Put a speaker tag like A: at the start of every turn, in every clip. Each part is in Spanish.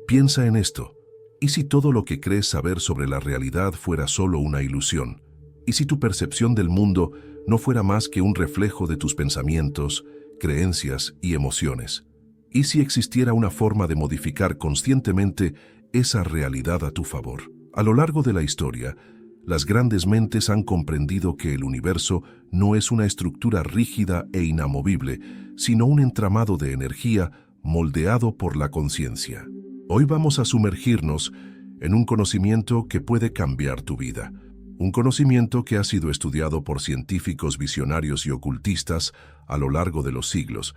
A: Piensa en esto. ¿Y si todo lo que crees saber sobre la realidad fuera solo una ilusión? ¿Y si tu percepción del mundo no fuera más que un reflejo de tus pensamientos, creencias y emociones? ¿Y si existiera una forma de modificar conscientemente esa realidad a tu favor? A lo largo de la historia, las grandes mentes han comprendido que el universo no es una estructura rígida e inamovible, sino un entramado de energía moldeado por la conciencia. Hoy vamos a sumergirnos en un conocimiento que puede cambiar tu vida. Un conocimiento que ha sido estudiado por científicos visionarios y ocultistas a lo largo de los siglos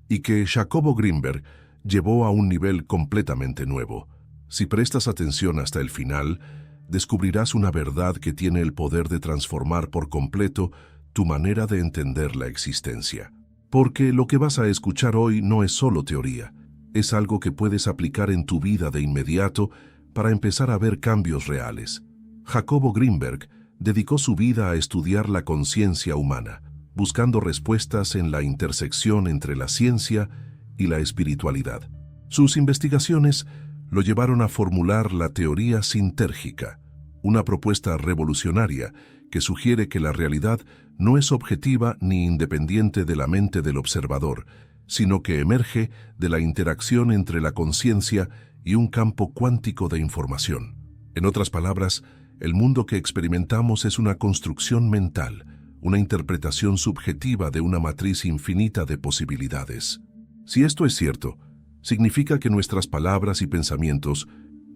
A: y que Jacobo Greenberg llevó a un nivel completamente nuevo. Si prestas atención hasta el final, descubrirás una verdad que tiene el poder de transformar por completo tu manera de entender la existencia. Porque lo que vas a escuchar hoy no es solo teoría, es algo que puedes aplicar en tu vida de inmediato para empezar a ver cambios reales. Jacobo Greenberg dedicó su vida a estudiar la conciencia humana, buscando respuestas en la intersección entre la ciencia y la espiritualidad. Sus investigaciones lo llevaron a formular la teoría sintérgica, una propuesta revolucionaria que sugiere que la realidad no es objetiva ni independiente de la mente del observador, sino que emerge de la interacción entre la conciencia y un campo cuántico de información. En otras palabras, el mundo que experimentamos es una construcción mental, una interpretación subjetiva de una matriz infinita de posibilidades. Si esto es cierto, significa que nuestras palabras y pensamientos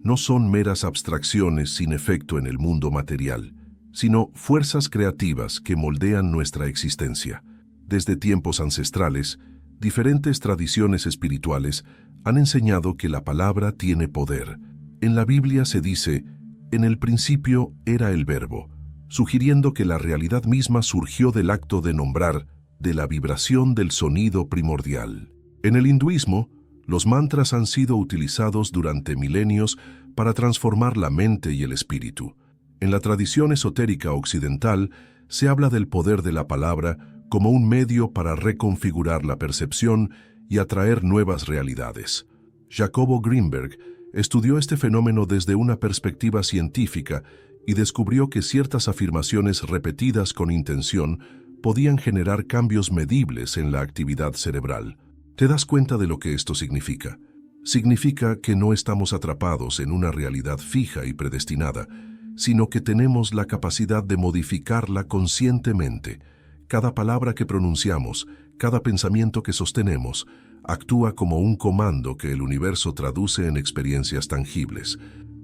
A: no son meras abstracciones sin efecto en el mundo material, sino fuerzas creativas que moldean nuestra existencia. Desde tiempos ancestrales, diferentes tradiciones espirituales han enseñado que la palabra tiene poder. En la Biblia se dice, en el principio era el Verbo, sugiriendo que la realidad misma surgió del acto de nombrar, de la vibración del sonido primordial. En el hinduismo, los mantras han sido utilizados durante milenios para transformar la mente y el espíritu. En la tradición esotérica occidental, se habla del poder de la palabra como un medio para reconfigurar la percepción y atraer nuevas realidades. Jacobo Greenberg estudió este fenómeno desde una perspectiva científica y descubrió que ciertas afirmaciones repetidas con intención podían generar cambios medibles en la actividad cerebral. ¿Te das cuenta de lo que esto significa? Significa que no estamos atrapados en una realidad fija y predestinada, sino que tenemos la capacidad de modificarla conscientemente. Cada palabra que pronunciamos, cada pensamiento que sostenemos, actúa como un comando que el universo traduce en experiencias tangibles.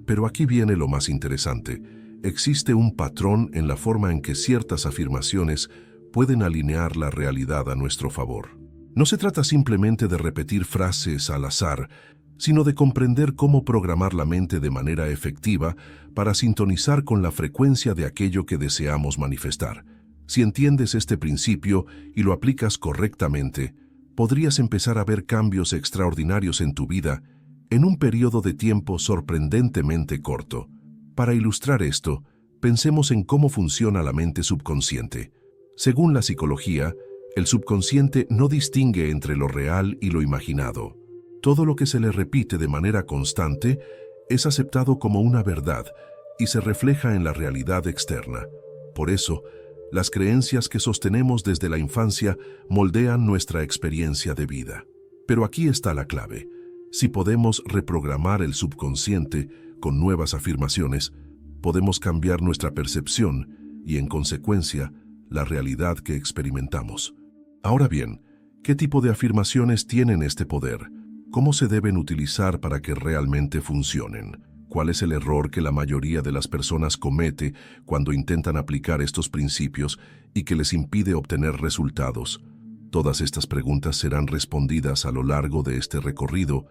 A: Pero aquí viene lo más interesante. Existe un patrón en la forma en que ciertas afirmaciones pueden alinear la realidad a nuestro favor. No se trata simplemente de repetir frases al azar, sino de comprender cómo programar la mente de manera efectiva para sintonizar con la frecuencia de aquello que deseamos manifestar. Si entiendes este principio y lo aplicas correctamente, podrías empezar a ver cambios extraordinarios en tu vida en un periodo de tiempo sorprendentemente corto. Para ilustrar esto, pensemos en cómo funciona la mente subconsciente. Según la psicología, el subconsciente no distingue entre lo real y lo imaginado. Todo lo que se le repite de manera constante es aceptado como una verdad y se refleja en la realidad externa. Por eso, las creencias que sostenemos desde la infancia moldean nuestra experiencia de vida. Pero aquí está la clave. Si podemos reprogramar el subconsciente con nuevas afirmaciones, podemos cambiar nuestra percepción y, en consecuencia, la realidad que experimentamos. Ahora bien, ¿qué tipo de afirmaciones tienen este poder? ¿Cómo se deben utilizar para que realmente funcionen? ¿Cuál es el error que la mayoría de las personas comete cuando intentan aplicar estos principios y que les impide obtener resultados? Todas estas preguntas serán respondidas a lo largo de este recorrido,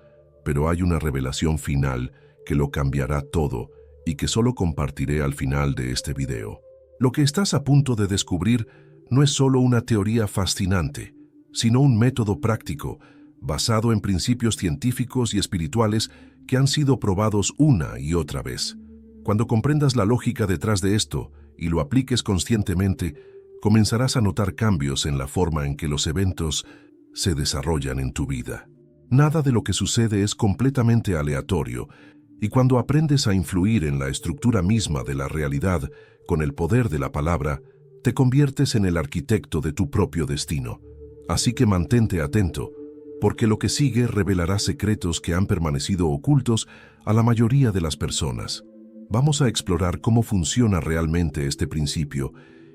A: pero hay una revelación final que lo cambiará todo y que solo compartiré al final de este video. Lo que estás a punto de descubrir no es solo una teoría fascinante, sino un método práctico basado en principios científicos y espirituales que han sido probados una y otra vez. Cuando comprendas la lógica detrás de esto y lo apliques conscientemente, comenzarás a notar cambios en la forma en que los eventos se desarrollan en tu vida. Nada de lo que sucede es completamente aleatorio, y cuando aprendes a influir en la estructura misma de la realidad con el poder de la palabra, te conviertes en el arquitecto de tu propio destino. Así que mantente atento, porque lo que sigue revelará secretos que han permanecido ocultos a la mayoría de las personas. Vamos a explorar cómo funciona realmente este principio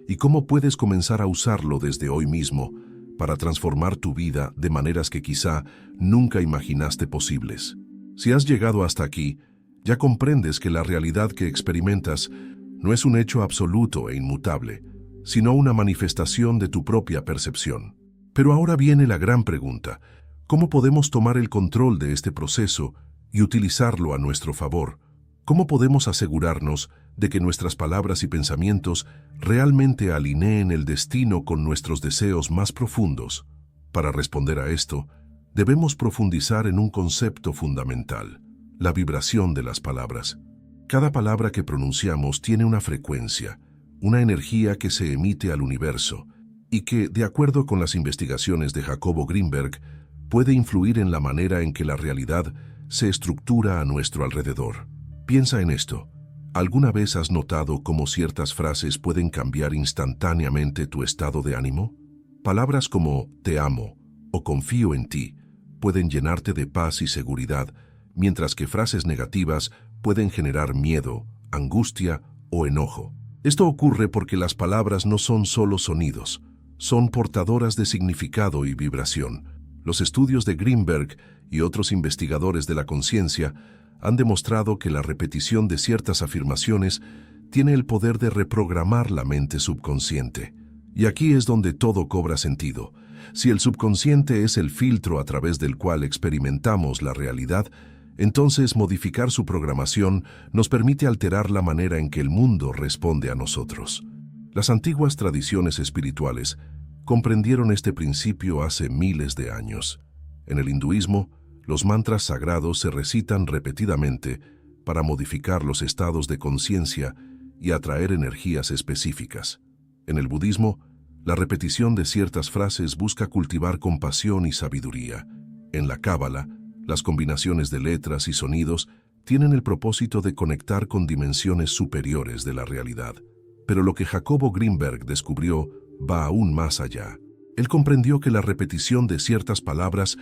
A: y cómo puedes comenzar a usarlo desde hoy mismo para transformar tu vida de maneras que quizá nunca imaginaste posibles. Si has llegado hasta aquí, ya comprendes que la realidad que experimentas no es un hecho absoluto e inmutable, sino una manifestación de tu propia percepción. Pero ahora viene la gran pregunta: ¿cómo podemos tomar el control de este proceso y utilizarlo a nuestro favor? ¿Cómo podemos asegurarnos de que nuestras palabras y pensamientos realmente alineen el destino con nuestros deseos más profundos? Para responder a esto, debemos profundizar en un concepto fundamental: la vibración de las palabras. Cada palabra que pronunciamos tiene una frecuencia, una energía que se emite al universo y que, de acuerdo con las investigaciones de Jacobo Greenberg, puede influir en la manera en que la realidad se estructura a nuestro alrededor. Piensa en esto. ¿Alguna vez has notado cómo ciertas frases pueden cambiar instantáneamente tu estado de ánimo? Palabras como «te amo» o «confío en ti» pueden llenarte de paz y seguridad, mientras que frases negativas pueden generar miedo, angustia o enojo. Esto ocurre porque las palabras no son solo sonidos, son portadoras de significado y vibración. Los estudios de Greenberg y otros investigadores de la conciencia han demostrado que la repetición de ciertas afirmaciones tiene el poder de reprogramar la mente subconsciente. Y aquí es donde todo cobra sentido. Si el subconsciente es el filtro a través del cual experimentamos la realidad, entonces modificar su programación nos permite alterar la manera en que el mundo responde a nosotros. Las antiguas tradiciones espirituales comprendieron este principio hace miles de años. En el hinduismo, los mantras sagrados se recitan repetidamente para modificar los estados de conciencia y atraer energías específicas. En el budismo, la repetición de ciertas frases busca cultivar compasión y sabiduría. En la cábala, las combinaciones de letras y sonidos tienen el propósito de conectar con dimensiones superiores de la realidad. Pero lo que Jacobo Greenberg descubrió va aún más allá. Él comprendió que la repetición de ciertas palabras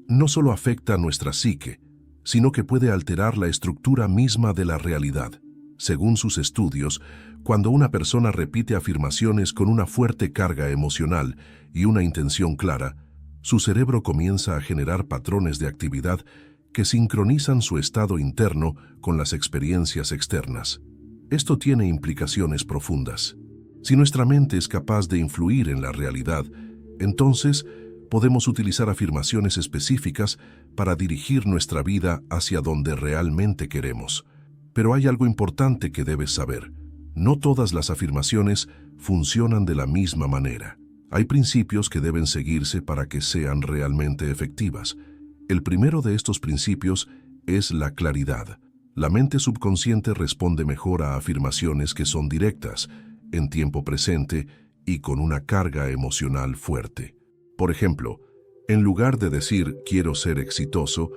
A: no solo afecta a nuestra psique, sino que puede alterar la estructura misma de la realidad. Según sus estudios, cuando una persona repite afirmaciones con una fuerte carga emocional y una intención clara, su cerebro comienza a generar patrones de actividad que sincronizan su estado interno con las experiencias externas. Esto tiene implicaciones profundas. Si nuestra mente es capaz de influir en la realidad, entonces podemos utilizar afirmaciones específicas para dirigir nuestra vida hacia donde realmente queremos. Pero hay algo importante que debes saber. No todas las afirmaciones funcionan de la misma manera. Hay principios que deben seguirse para que sean realmente efectivas. El primero de estos principios es la claridad. La mente subconsciente responde mejor a afirmaciones que son directas, en tiempo presente y con una carga emocional fuerte. Por ejemplo, en lugar de decir «quiero ser exitoso»,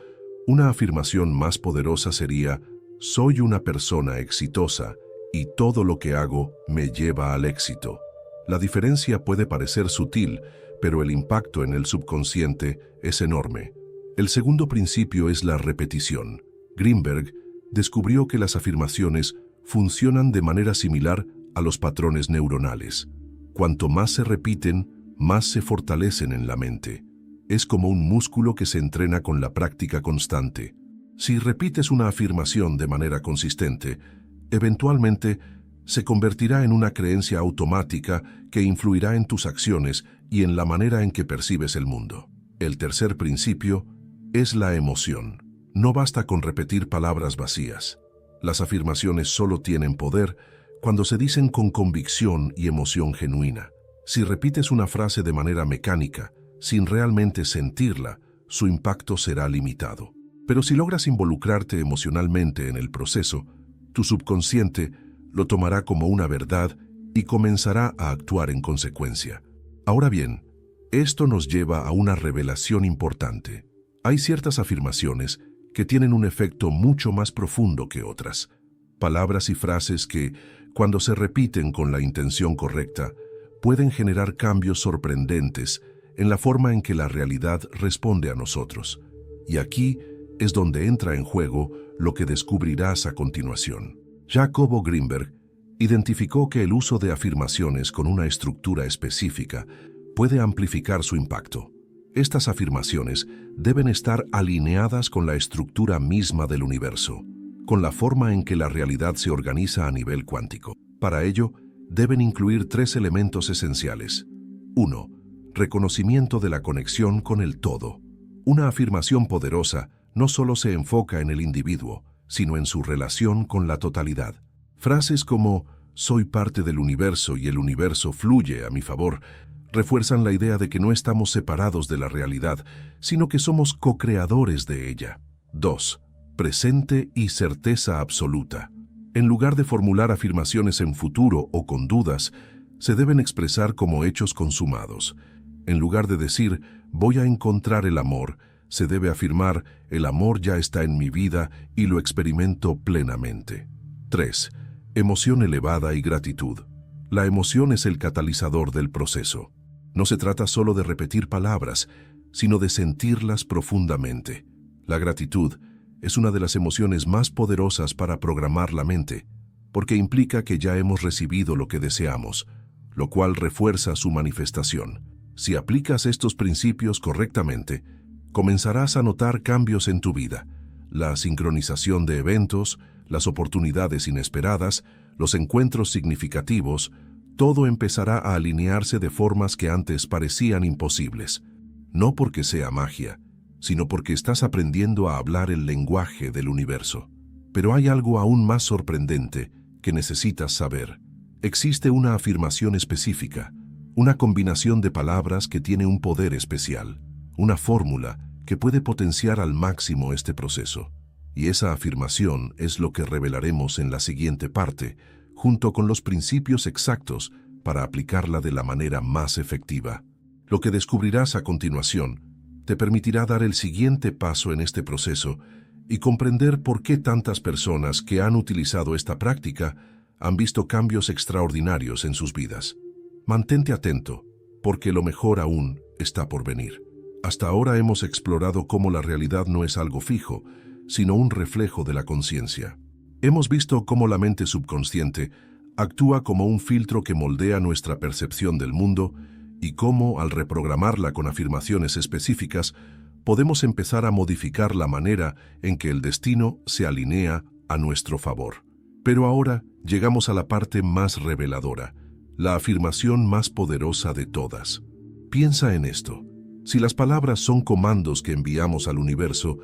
A: una afirmación más poderosa sería «soy una persona exitosa y todo lo que hago me lleva al éxito». La diferencia puede parecer sutil, pero el impacto en el subconsciente es enorme. El segundo principio es la repetición. Greenberg descubrió que las afirmaciones funcionan de manera similar a los patrones neuronales. Cuanto más se repiten, más se fortalecen en la mente. Es como un músculo que se entrena con la práctica constante. Si repites una afirmación de manera consistente, eventualmente se convertirá en una creencia automática que influirá en tus acciones y en la manera en que percibes el mundo. El tercer principio es la emoción. No basta con repetir palabras vacías. Las afirmaciones solo tienen poder cuando se dicen con convicción y emoción genuina. Si repites una frase de manera mecánica, sin realmente sentirla, su impacto será limitado. Pero si logras involucrarte emocionalmente en el proceso, tu subconsciente lo tomará como una verdad y comenzará a actuar en consecuencia. Ahora bien, esto nos lleva a una revelación importante. Hay ciertas afirmaciones que tienen un efecto mucho más profundo que otras. Palabras y frases que, cuando se repiten con la intención correcta, pueden generar cambios sorprendentes en la forma en que la realidad responde a nosotros. Y aquí es donde entra en juego lo que descubrirás a continuación. Jacobo Grinberg identificó que el uso de afirmaciones con una estructura específica puede amplificar su impacto. Estas afirmaciones deben estar alineadas con la estructura misma del universo, con la forma en que la realidad se organiza a nivel cuántico. Para ello, deben incluir 3 elementos esenciales. 1. Reconocimiento de la conexión con el todo. Una afirmación poderosa no solo se enfoca en el individuo, sino en su relación con la totalidad. Frases como «soy parte del universo y el universo fluye a mi favor» refuerzan la idea de que no estamos separados de la realidad, sino que somos co-creadores de ella. 2. Presente y certeza absoluta. En lugar de formular afirmaciones en futuro o con dudas, se deben expresar como hechos consumados. En lugar de decir, voy a encontrar el amor, se debe afirmar, el amor ya está en mi vida y lo experimento plenamente. 3. Emoción elevada y gratitud. La emoción es el catalizador del proceso. No se trata solo de repetir palabras, sino de sentirlas profundamente. La gratitud es una de las emociones más poderosas para programar la mente, porque implica que ya hemos recibido lo que deseamos, lo cual refuerza su manifestación. Si aplicas estos principios correctamente, comenzarás a notar cambios en tu vida. La sincronización de eventos, las oportunidades inesperadas, los encuentros significativos, todo empezará a alinearse de formas que antes parecían imposibles. No porque sea magia, sino porque estás aprendiendo a hablar el lenguaje del universo. Pero hay algo aún más sorprendente que necesitas saber. Existe una afirmación específica, una combinación de palabras que tiene un poder especial, una fórmula que puede potenciar al máximo este proceso. Y esa afirmación es lo que revelaremos en la siguiente parte, junto con los principios exactos para aplicarla de la manera más efectiva. Lo que descubrirás a continuación te permitirá dar el siguiente paso en este proceso y comprender por qué tantas personas que han utilizado esta práctica han visto cambios extraordinarios en sus vidas. Mantente atento, porque lo mejor aún está por venir. Hasta ahora hemos explorado cómo la realidad no es algo fijo, sino un reflejo de la conciencia. Hemos visto cómo la mente subconsciente actúa como un filtro que moldea nuestra percepción del mundo y cómo, al reprogramarla con afirmaciones específicas, podemos empezar a modificar la manera en que el destino se alinea a nuestro favor. Pero ahora llegamos a la parte más reveladora, la afirmación más poderosa de todas. Piensa en esto. Si las palabras son comandos que enviamos al universo,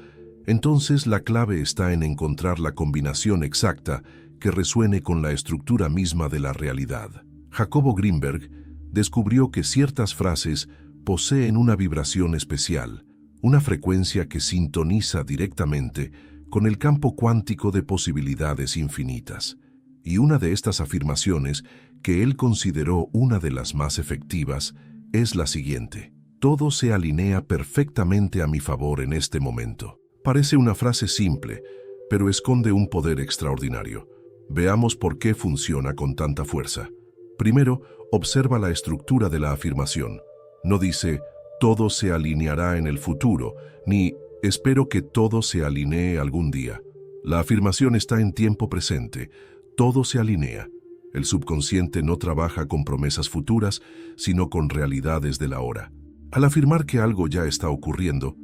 A: entonces la clave está en encontrar la combinación exacta que resuene con la estructura misma de la realidad. Jacobo Grinberg descubrió que ciertas frases poseen una vibración especial, una frecuencia que sintoniza directamente con el campo cuántico de posibilidades infinitas. Y una de estas afirmaciones, que él consideró una de las más efectivas, es la siguiente: todo se alinea perfectamente a mi favor en este momento. Parece una frase simple, pero esconde un poder extraordinario. Veamos por qué funciona con tanta fuerza. Primero, observa la estructura de la afirmación. No dice, todo se alineará en el futuro, ni espero que todo se alinee algún día. La afirmación está en tiempo presente. Todo se alinea. El subconsciente no trabaja con promesas futuras, sino con realidades del ahora. Al afirmar que algo ya está ocurriendo,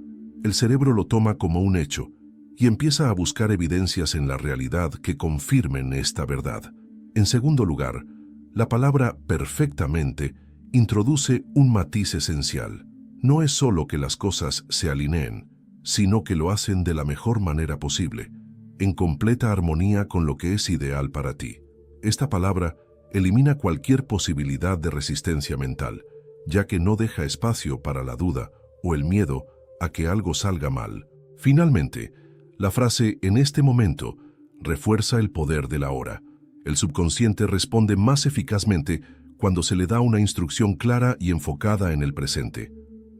A: el cerebro lo toma como un hecho y empieza a buscar evidencias en la realidad que confirmen esta verdad. En segundo lugar, la palabra perfectamente introduce un matiz esencial. No es solo que las cosas se alineen, sino que lo hacen de la mejor manera posible, en completa armonía con lo que es ideal para ti. Esta palabra elimina cualquier posibilidad de resistencia mental, ya que no deja espacio para la duda o el miedo a que algo salga mal. Finalmente, la frase «en este momento» refuerza el poder del ahora. El subconsciente responde más eficazmente cuando se le da una instrucción clara y enfocada en el presente.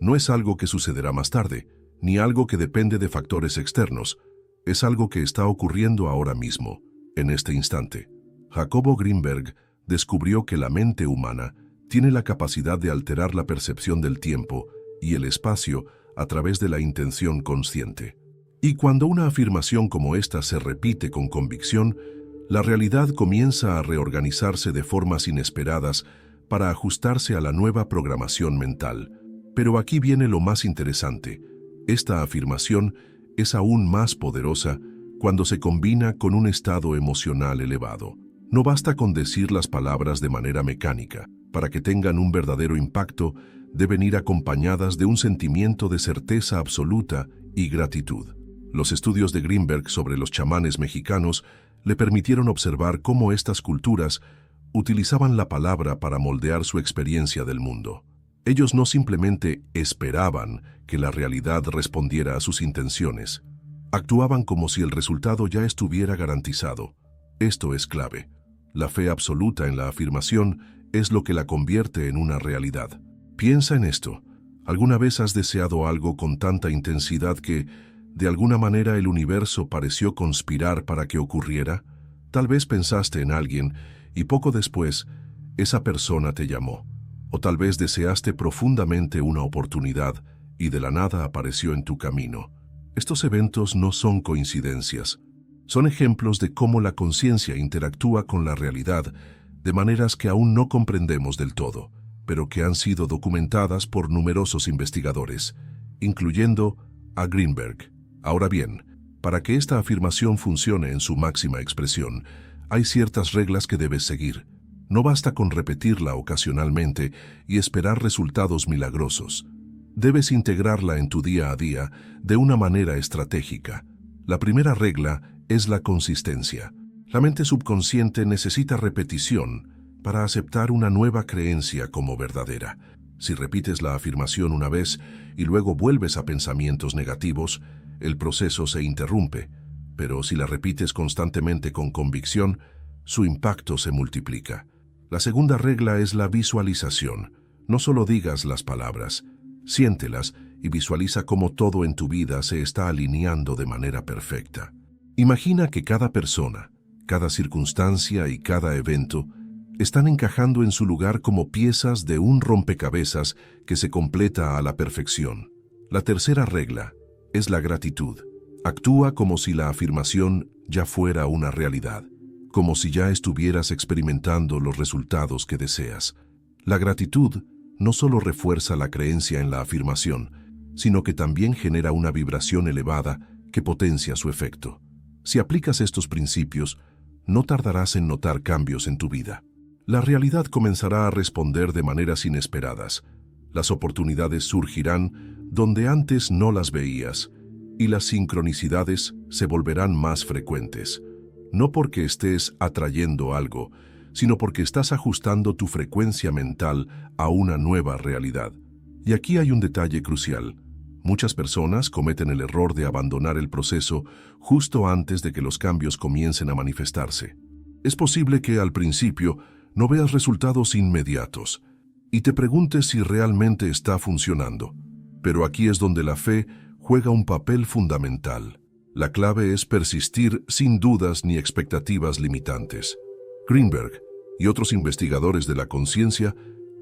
A: No es algo que sucederá más tarde, ni algo que depende de factores externos. Es algo que está ocurriendo ahora mismo, en este instante. Jacobo Greenberg descubrió que la mente humana tiene la capacidad de alterar la percepción del tiempo y el espacio a través de la intención consciente. Y cuando una afirmación como esta se repite con convicción, la realidad comienza a reorganizarse de formas inesperadas para ajustarse a la nueva programación mental. Pero aquí viene lo más interesante. Esta afirmación es aún más poderosa cuando se combina con un estado emocional elevado. No basta con decir las palabras de manera mecánica. Para que tengan un verdadero impacto, deben ir acompañadas de un sentimiento de certeza absoluta y gratitud. Los estudios de Greenberg sobre los chamanes mexicanos le permitieron observar cómo estas culturas utilizaban la palabra para moldear su experiencia del mundo. Ellos no simplemente esperaban que la realidad respondiera a sus intenciones. Actuaban como si el resultado ya estuviera garantizado. Esto es clave. La fe absoluta en la afirmación es lo que la convierte en una realidad. Piensa en esto. ¿Alguna vez has deseado algo con tanta intensidad que, de alguna manera, el universo pareció conspirar para que ocurriera? Tal vez pensaste en alguien y poco después, esa persona te llamó. O tal vez deseaste profundamente una oportunidad y de la nada apareció en tu camino. Estos eventos no son coincidencias. Son ejemplos de cómo la conciencia interactúa con la realidad de maneras que aún no comprendemos del todo, pero que han sido documentadas por numerosos investigadores, incluyendo a Greenberg. Ahora bien, para que esta afirmación funcione en su máxima expresión, hay ciertas reglas que debes seguir. No basta con repetirla ocasionalmente y esperar resultados milagrosos. Debes integrarla en tu día a día de una manera estratégica. La primera regla es la consistencia. La mente subconsciente necesita repetición para aceptar una nueva creencia como verdadera. Si repites la afirmación una vez y luego vuelves a pensamientos negativos, el proceso se interrumpe. Pero si la repites constantemente con convicción, su impacto se multiplica. La segunda regla es la visualización. No solo digas las palabras, siéntelas y visualiza cómo todo en tu vida se está alineando de manera perfecta. Imagina que cada persona, cada circunstancia y cada evento están encajando en su lugar como piezas de un rompecabezas que se completa a la perfección. La tercera regla es la gratitud. Actúa como si la afirmación ya fuera una realidad, como si ya estuvieras experimentando los resultados que deseas. La gratitud no solo refuerza la creencia en la afirmación, sino que también genera una vibración elevada que potencia su efecto. Si aplicas estos principios, no tardarás en notar cambios en tu vida. La realidad comenzará a responder de maneras inesperadas. Las oportunidades surgirán donde antes no las veías, y las sincronicidades se volverán más frecuentes. No porque estés atrayendo algo, sino porque estás ajustando tu frecuencia mental a una nueva realidad. Y aquí hay un detalle crucial. Muchas personas cometen el error de abandonar el proceso justo antes de que los cambios comiencen a manifestarse. Es posible que al principio no veas resultados inmediatos y te preguntes si realmente está funcionando. Pero aquí es donde la fe juega un papel fundamental. La clave es persistir sin dudas ni expectativas limitantes. Greenberg y otros investigadores de la conciencia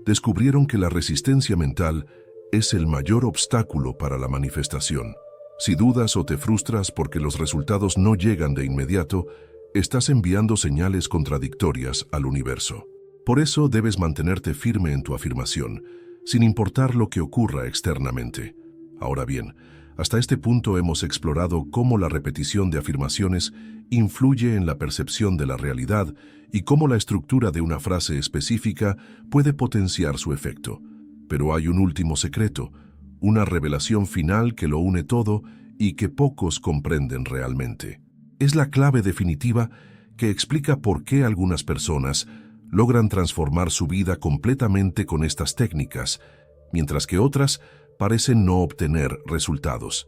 A: descubrieron que la resistencia mental es el mayor obstáculo para la manifestación. Si dudas o te frustras porque los resultados no llegan de inmediato, estás enviando señales contradictorias al universo. Por eso debes mantenerte firme en tu afirmación, sin importar lo que ocurra externamente. Ahora bien, hasta este punto hemos explorado cómo la repetición de afirmaciones influye en la percepción de la realidad y cómo la estructura de una frase específica puede potenciar su efecto. Pero hay un último secreto, una revelación final que lo une todo y que pocos comprenden realmente. Es la clave definitiva que explica por qué algunas personas logran transformar su vida completamente con estas técnicas, mientras que otras parecen no obtener resultados.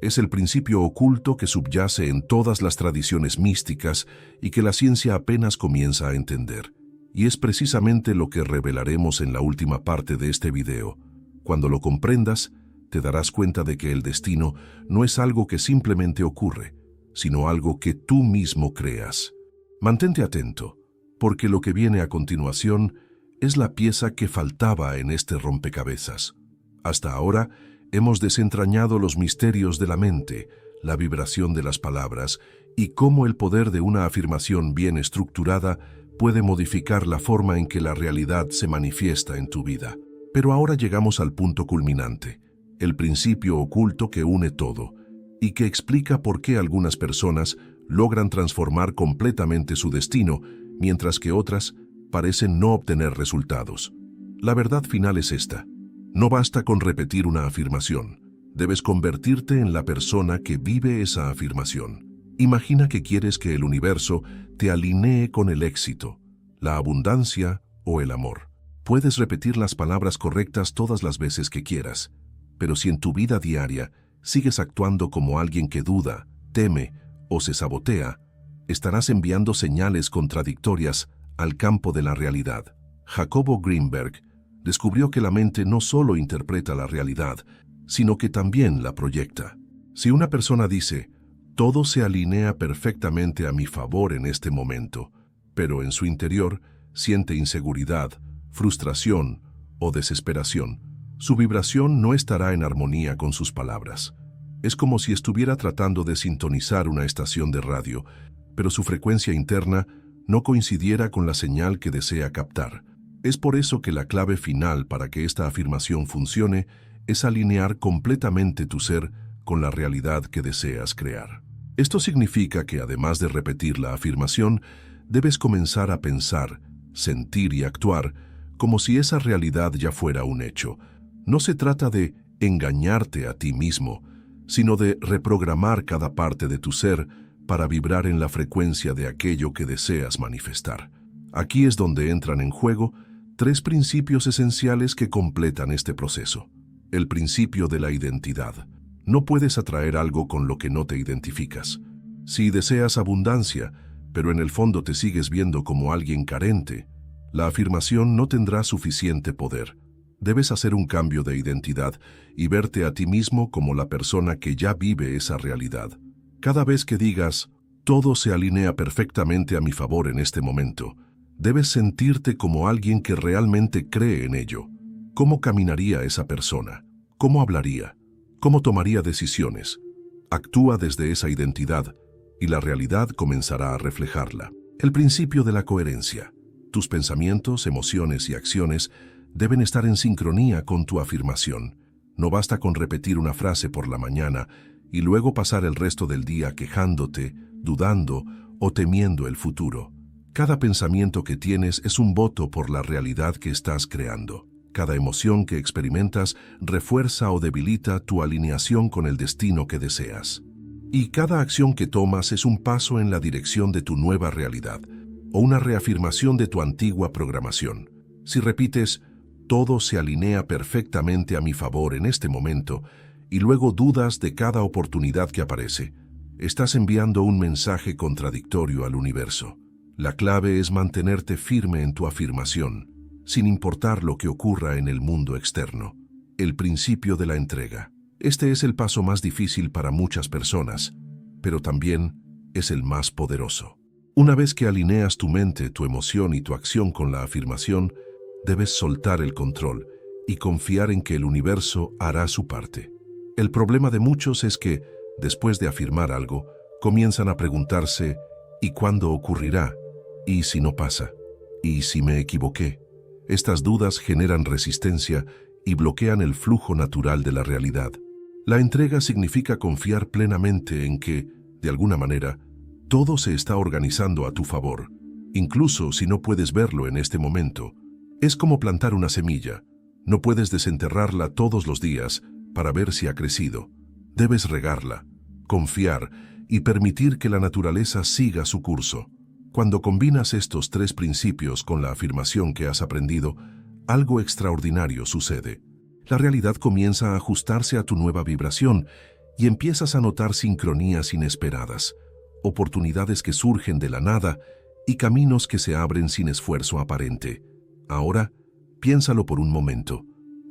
A: Es el principio oculto que subyace en todas las tradiciones místicas y que la ciencia apenas comienza a entender. Y es precisamente lo que revelaremos en la última parte de este video. Cuando lo comprendas, te darás cuenta de que el destino no es algo que simplemente ocurre, sino algo que tú mismo creas. Mantente atento, porque lo que viene a continuación es la pieza que faltaba en este rompecabezas. Hasta ahora hemos desentrañado los misterios de la mente, la vibración de las palabras y cómo el poder de una afirmación bien estructurada puede modificar la forma en que la realidad se manifiesta en tu vida. Pero ahora llegamos al punto culminante, el principio oculto que une todo y que explica por qué algunas personas logran transformar completamente su destino, mientras que otras parecen no obtener resultados. La verdad final es esta: no basta con repetir una afirmación, debes convertirte en la persona que vive esa afirmación. Imagina que quieres que el universo te alinee con el éxito, la abundancia o el amor. Puedes repetir las palabras correctas todas las veces que quieras, pero si en tu vida diaria sigues actuando como alguien que duda, teme o se sabotea, estarás enviando señales contradictorias al campo de la realidad. Jacobo Greenberg descubrió que la mente no solo interpreta la realidad, sino que también la proyecta. Si una persona dice, todo se alinea perfectamente a mi favor en este momento, pero en su interior siente inseguridad, frustración o desesperación, su vibración no estará en armonía con sus palabras. Es como si estuviera tratando de sintonizar una estación de radio, pero su frecuencia interna no coincidiera con la señal que desea captar. Es por eso que la clave final para que esta afirmación funcione es alinear completamente tu ser con la realidad que deseas crear. Esto significa que además de repetir la afirmación, debes comenzar a pensar, sentir y actuar como si esa realidad ya fuera un hecho. No se trata de engañarte a ti mismo, sino de reprogramar cada parte de tu ser para vibrar en la frecuencia de aquello que deseas manifestar. Aquí es donde entran en juego tres principios esenciales que completan este proceso. El principio de la identidad. No puedes atraer algo con lo que no te identificas. Si deseas abundancia, pero en el fondo te sigues viendo como alguien carente, la afirmación no tendrá suficiente poder. Debes hacer un cambio de identidad y verte a ti mismo como la persona que ya vive esa realidad. Cada vez que digas, todo se alinea perfectamente a mi favor en este momento, debes sentirte como alguien que realmente cree en ello. ¿Cómo caminaría esa persona? ¿Cómo hablaría? ¿Cómo tomaría decisiones? Actúa desde esa identidad y la realidad comenzará a reflejarla. El principio de la coherencia. Tus pensamientos, emociones y acciones deben estar en sincronía con tu afirmación. No basta con repetir una frase por la mañana y luego pasar el resto del día quejándote, dudando o temiendo el futuro. Cada pensamiento que tienes es un voto por la realidad que estás creando. Cada emoción que experimentas refuerza o debilita tu alineación con el destino que deseas. Y cada acción que tomas es un paso en la dirección de tu nueva realidad, o una reafirmación de tu antigua programación. Si repites, todo se alinea perfectamente a mi favor en este momento, y luego dudas de cada oportunidad que aparece, estás enviando un mensaje contradictorio al universo. La clave es mantenerte firme en tu afirmación, sin importar lo que ocurra en el mundo externo. El principio de la entrega. Este es el paso más difícil para muchas personas, pero también es el más poderoso. Una vez que alineas tu mente, tu emoción y tu acción con la afirmación, debes soltar el control y confiar en que el universo hará su parte. El problema de muchos es que, después de afirmar algo, comienzan a preguntarse, ¿y cuándo ocurrirá? ¿Y si no pasa? ¿Y si me equivoqué? Estas dudas generan resistencia y bloquean el flujo natural de la realidad. La entrega significa confiar plenamente en que, de alguna manera, todo se está organizando a tu favor, incluso si no puedes verlo en este momento. Es como plantar una semilla. No puedes desenterrarla todos los días para ver si ha crecido. Debes regarla, confiar y permitir que la naturaleza siga su curso. Cuando combinas estos tres principios con la afirmación que has aprendido, algo extraordinario sucede. La realidad comienza a ajustarse a tu nueva vibración y empiezas a notar sincronías inesperadas, oportunidades que surgen de la nada y caminos que se abren sin esfuerzo aparente. Ahora, piénsalo por un momento.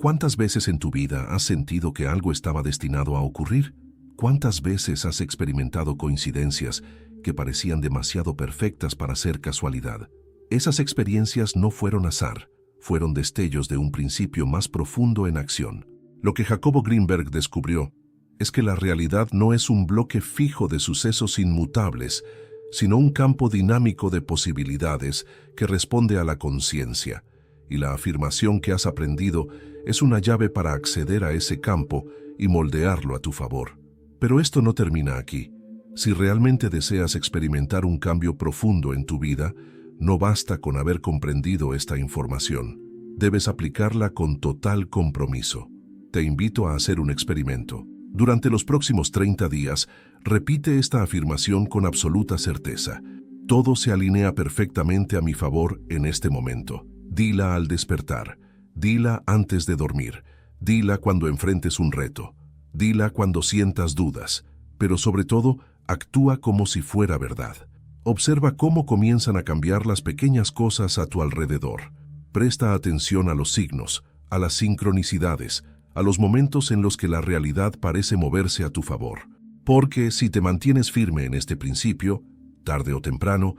A: ¿Cuántas veces en tu vida has sentido que algo estaba destinado a ocurrir? ¿Cuántas veces has experimentado coincidencias que parecían demasiado perfectas para ser casualidad? Esas experiencias no fueron azar, fueron destellos de un principio más profundo en acción. Lo que Jacobo Greenberg descubrió es que la realidad no es un bloque fijo de sucesos inmutables, sino un campo dinámico de posibilidades que responde a la conciencia. Y la afirmación que has aprendido es una llave para acceder a ese campo y moldearlo a tu favor. Pero esto no termina aquí. Si realmente deseas experimentar un cambio profundo en tu vida, no basta con haber comprendido esta información. Debes aplicarla con total compromiso. Te invito a hacer un experimento. Durante los próximos 30 días, repite esta afirmación con absoluta certeza. Todo se alinea perfectamente a mi favor en este momento. Dila al despertar. Dila antes de dormir. Dila cuando enfrentes un reto. Dila cuando sientas dudas. Pero sobre todo, actúa como si fuera verdad. Observa cómo comienzan a cambiar las pequeñas cosas a tu alrededor. Presta atención a los signos, a las sincronicidades, a los momentos en los que la realidad parece moverse a tu favor. Porque si te mantienes firme en este principio, tarde o temprano,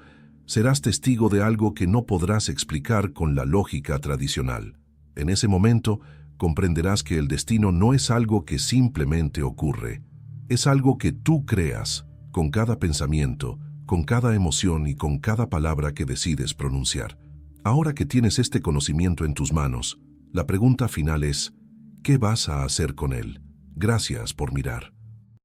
A: serás testigo de algo que no podrás explicar con la lógica tradicional. En ese momento, comprenderás que el destino no es algo que simplemente ocurre. Es algo que tú creas, con cada pensamiento, con cada emoción y con cada palabra que decides pronunciar. Ahora que tienes este conocimiento en tus manos, la pregunta final es, ¿qué vas a hacer con él? Gracias por mirar.